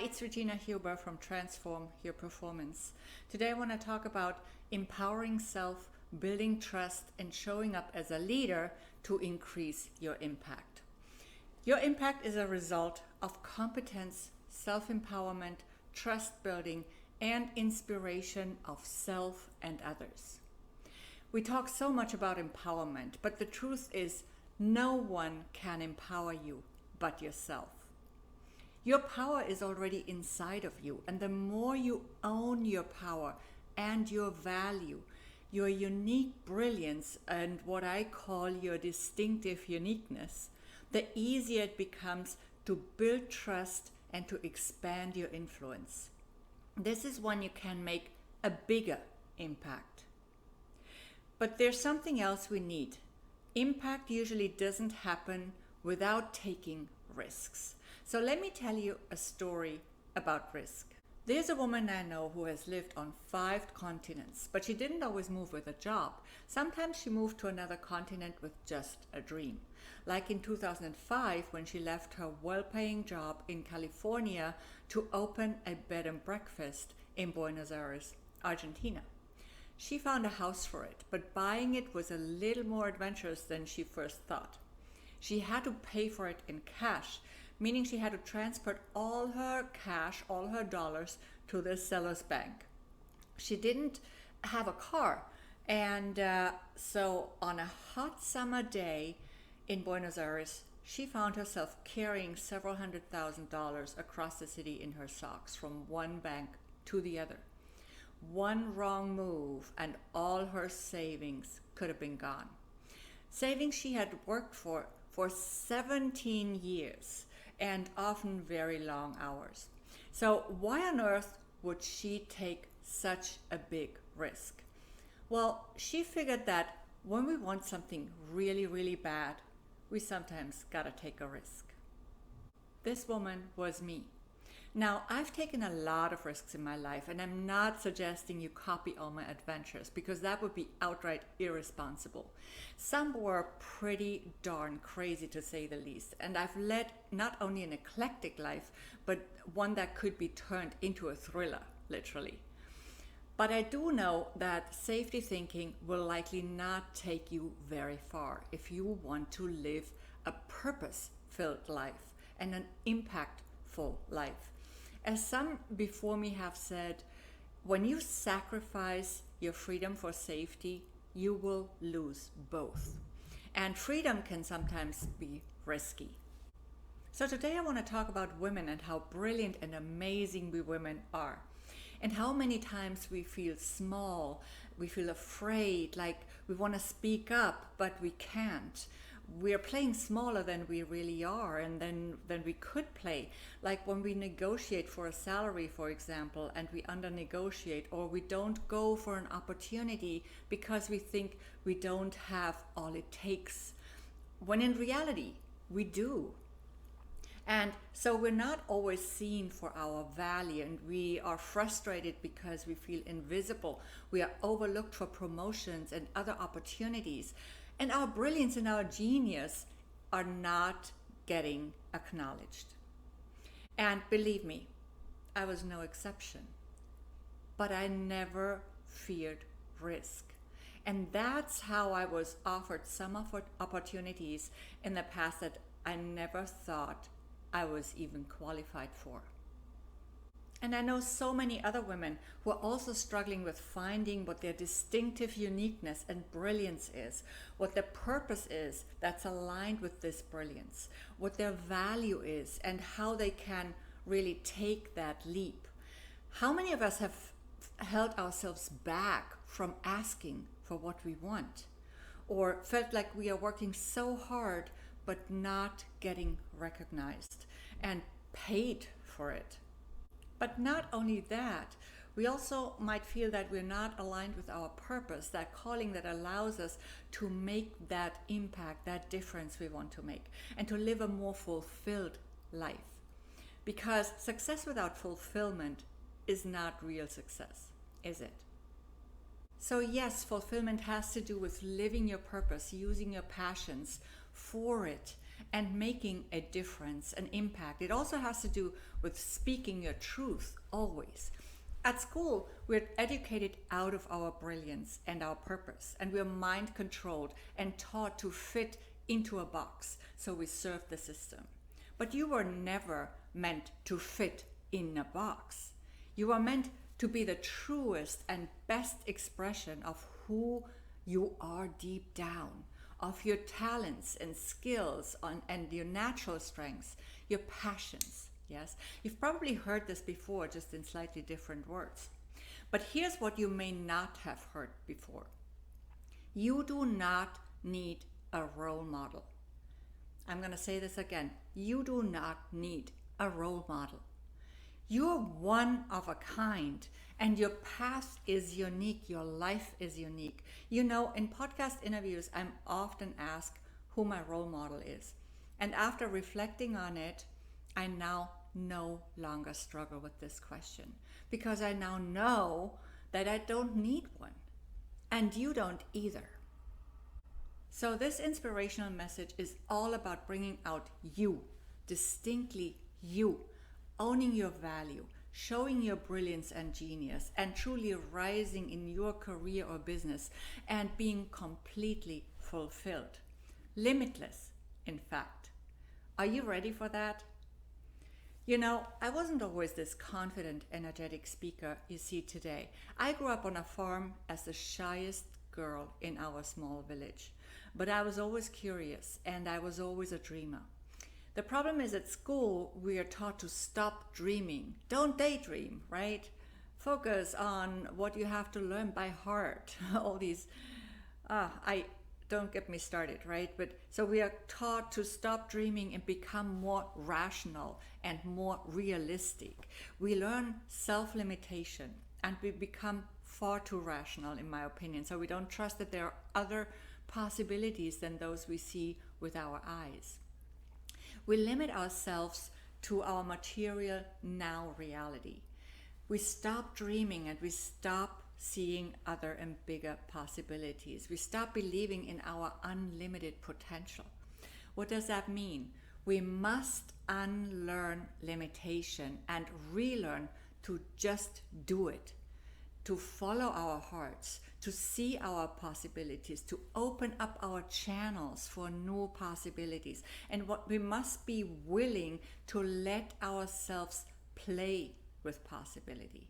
it's Regina Huber from Transform Your Performance. Today I want to talk about empowering self, building trust, and showing up as a leader to increase your impact. Your impact is a result of competence, self-empowerment, trust building, and inspiration of self and others. We talk so much about empowerment, but the truth is no one can empower you but yourself. Your power is already inside of you, and the more you own your power and your value, your unique brilliance, and what I call your distinctive uniqueness, the easier it becomes to build trust and to expand your influence. This is when you can make a bigger impact. But there's something else we need. Impact usually doesn't happen without taking risks. So let me tell you a story about risk. There's a woman I know who has lived on 5 continents, but she didn't always move with a job. Sometimes she moved to another continent with just a dream. Like in 2005, when she left her well-paying job in California to open a bed and breakfast in Buenos Aires, Argentina. She found a house for it, but buying it was a little more adventurous than she first thought. She had to pay for it in cash, meaning she had to transfer all her cash, all her dollars, to the seller's bank. She didn't have a car, and so on a hot summer day in Buenos Aires, she found herself carrying several $100,000 across the city in her socks from one bank to the other. One wrong move and all her savings could have been gone. Savings she had worked for 17 years and often very long hours. So why on earth would she take such a big risk? Well, she figured that when we want something really, really bad, we sometimes gotta take a risk. This woman was me. Now, I've taken a lot of risks in my life, and I'm not suggesting you copy all my adventures because that would be outright irresponsible. Some were pretty darn crazy, to say the least, and I've led not only an eclectic life, but one that could be turned into a thriller, literally. But I do know that safety thinking will likely not take you very far if you want to live a purpose-filled life and an impactful life. As some before me have said, when you sacrifice your freedom for safety, you will lose both. And freedom can sometimes be risky. So today I want to talk about women and how brilliant and amazing we women are. And how many times we feel small, we feel afraid, like we want to speak up, but we can't. We're playing smaller than we really are and than we could play. Like when we negotiate for a salary, for example, and we under-negotiate, or we don't go for an opportunity because we think we don't have all it takes, when in reality, we do. And so we're not always seen for our value, and we are frustrated because we feel invisible. We are overlooked for promotions and other opportunities. And our brilliance and our genius are not getting acknowledged. And believe me, I was no exception. But I never feared risk. And that's how I was offered some opportunities in the past that I never thought I was even qualified for. And I know so many other women who are also struggling with finding what their distinctive uniqueness and brilliance is, what their purpose is that's aligned with this brilliance, what their value is, and how they can really take that leap. How many of us have held ourselves back from asking for what we want, or felt like we are working so hard but not getting recognized and paid for it? But not only that, we also might feel that we're not aligned with our purpose, that calling that allows us to make that impact, that difference we want to make, and to live a more fulfilled life. Because success without fulfillment is not real success, is it? So yes, fulfillment has to do with living your purpose, using your passions for it, and making a difference, an impact. It also has to do with speaking your truth always. At school, we're educated out of our brilliance and our purpose, and we're mind controlled and taught to fit into a box, so we serve the system. But you were never meant to fit in a box. You are meant to be the truest and best expression of who you are deep down, of your talents and skills and your natural strengths, your passions. Yes, you've probably heard this before, just in slightly different words. But here's what you may not have heard before. You do not need a role model. I'm going to say this again. You do not need a role model. You're one of a kind, and your path is unique. Your life is unique. You know, in podcast interviews, I'm often asked who my role model is. And after reflecting on it, I now no longer struggle with this question, because I now know that I don't need one, and you don't either. So this inspirational message is all about bringing out you, distinctly you, owning your value, showing your brilliance and genius, and truly rising in your career or business and being completely fulfilled. Limitless, in fact. Are you ready for that? You know, I wasn't always this confident, energetic speaker you see today. I grew up on a farm as the shyest girl in our small village. But I was always curious, and I was always a dreamer. The problem is, at school, we are taught to stop dreaming. Don't daydream, right? Focus on what you have to learn by heart. All these, don't get me started, right? But so we are taught to stop dreaming and become more rational and more realistic. We learn self-limitation, and we become far too rational, in my opinion. So we don't trust that there are other possibilities than those we see with our eyes. We limit ourselves to our material now reality. We stop dreaming, and we stop seeing other and bigger possibilities. We stop believing in our unlimited potential. What does that mean? We must unlearn limitation and relearn to just do it, to follow our hearts, to see our possibilities, to open up our channels for new possibilities. And what we must be willing to let ourselves play with possibility.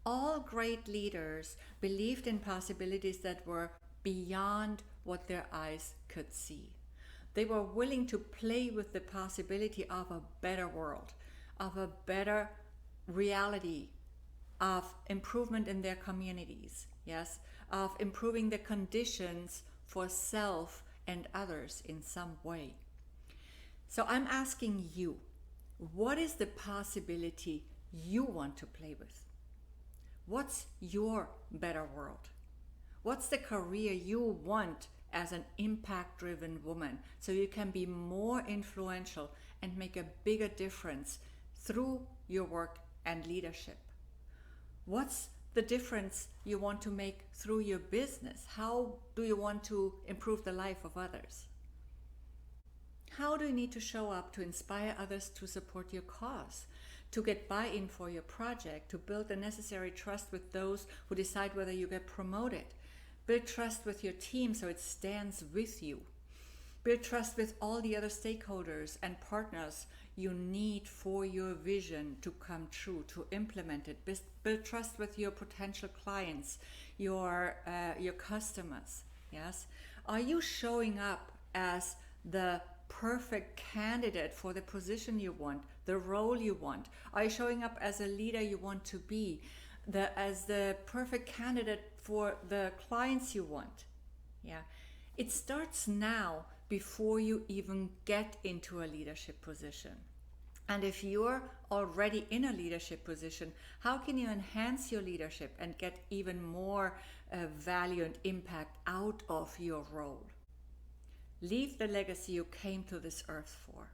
All great leaders believed in possibilities that were beyond what their eyes could see. They were willing to play with the possibility of a better world, of a better reality, of improvement in their communities, yes, of improving the conditions for self and others in some way. So I'm asking you, what is the possibility you want to play with? What's your better world? What's the career you want as an impact-driven woman, so you can be more influential and make a bigger difference through your work and leadership? What's the difference you want to make through your business? How do you want to improve the life of others? How do you need to show up to inspire others to support your cause, to get buy-in for your project, to build the necessary trust with those who decide whether you get promoted, build trust with your team so it stands with you, build trust with all the other stakeholders and partners you need for your vision to come true, to implement it, build trust with your potential clients, your customers, yes? Are you showing up as the perfect candidate for the position you want, the role you want? Are you showing up as a leader you want to be, as the perfect candidate for the clients you want? Yeah, it starts now before you even get into a leadership position. And if you're already in a leadership position, how can you enhance your leadership and get even more value and impact out of your role? Leave the legacy you came to this earth for.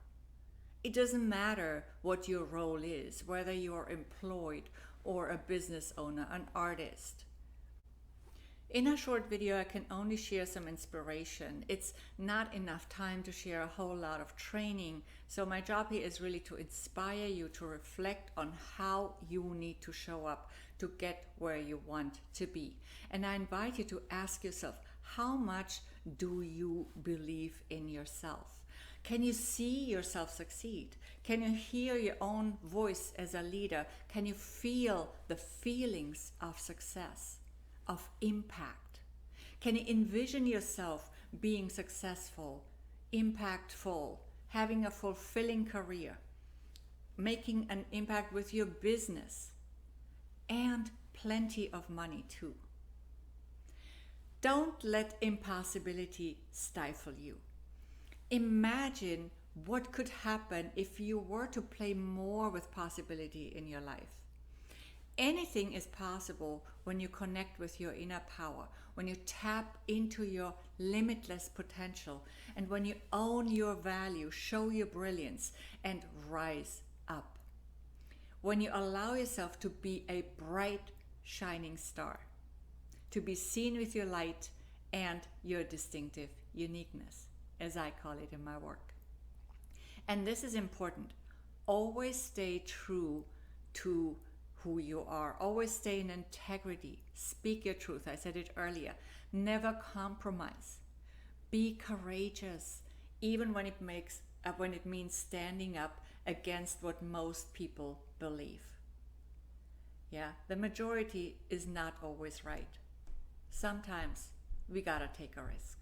It doesn't matter what your role is, whether you're employed or a business owner, an artist. In a short video, I can only share some inspiration. It's not enough time to share a whole lot of training. So my job here is really to inspire you to reflect on how you need to show up to get where you want to be. And I invite you to ask yourself, how much do you believe in yourself? Can you see yourself succeed? Can you hear your own voice as a leader? Can you feel the feelings of success, of impact? Can you envision yourself being successful, impactful, having a fulfilling career, making an impact with your business, and plenty of money too? Don't let impossibility stifle you. Imagine what could happen if you were to play more with possibility in your life. Anything is possible when you connect with your inner power, when you tap into your limitless potential, and when you own your value, show your brilliance, and rise up. When you allow yourself to be a bright, shining star, to be seen with your light and your distinctive uniqueness, as I call it in my work. And this is important. Always stay true to who you are. Always stay in integrity. Speak your truth. I said it earlier. Never compromise. Be courageous, even when it means standing up against what most people believe. Yeah, the majority is not always right. Sometimes we gotta take a risk.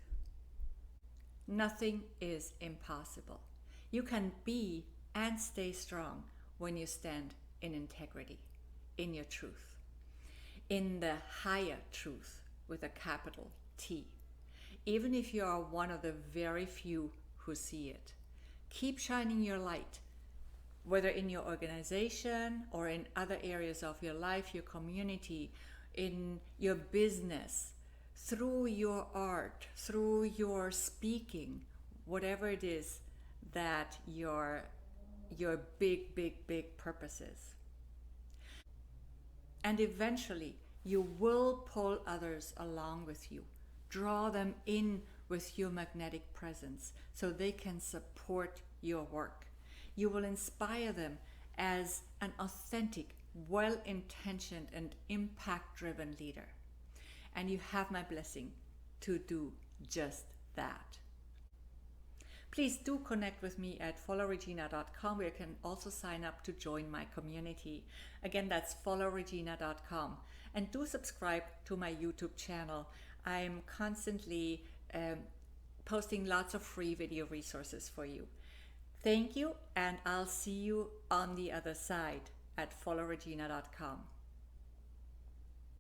Nothing is impossible. You can be and stay strong when you stand in integrity, in your truth, in the higher truth with a capital T. Even if you are one of the very few who see it, keep shining your light, whether in your organization or in other areas of your life, your community, in your business, through your art, through your speaking, whatever it is that your big purpose is. And eventually you will pull others along with you, draw them in with your magnetic presence so they can support your work. You will inspire them as an authentic, well-intentioned and impact-driven leader. And you have my blessing to do just that. Please do connect with me at followregina.com, where you can also sign up to join my community. Again, that's followregina.com. And do subscribe to my YouTube channel. I'm constantly posting lots of free video resources for you. Thank you, and I'll see you on the other side at followregina.com.